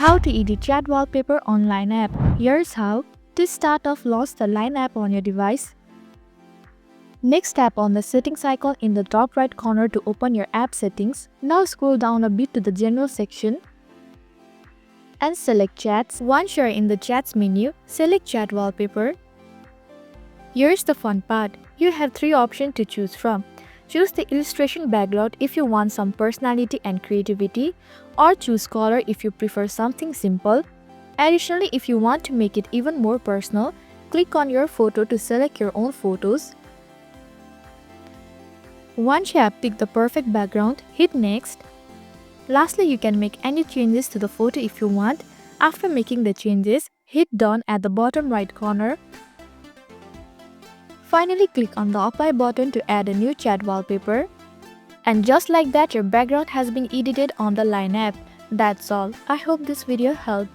How to edit chat wallpaper on Line app. Here's how. To start off, launch the Line app on your device. Next, tap on the settings icon in the top right corner to open your app settings. Now scroll down a bit to the general section and select chats. Once you're in the chats menu, select chat wallpaper. Here's the fun part. You have 3 options to choose from. Choose the illustration background if you want some personality and creativity, or choose color if you prefer something simple. Additionally, if you want to make it even more personal, click on your photo to select your own photos. Once you have picked the perfect background, hit next. Lastly, you can make any changes to the photo if you want. After making the changes, hit done at the bottom right corner. Finally, click on the apply button to add a new chat wallpaper. And just like that, your background has been edited on the Line app. That's all. I hope this video helped.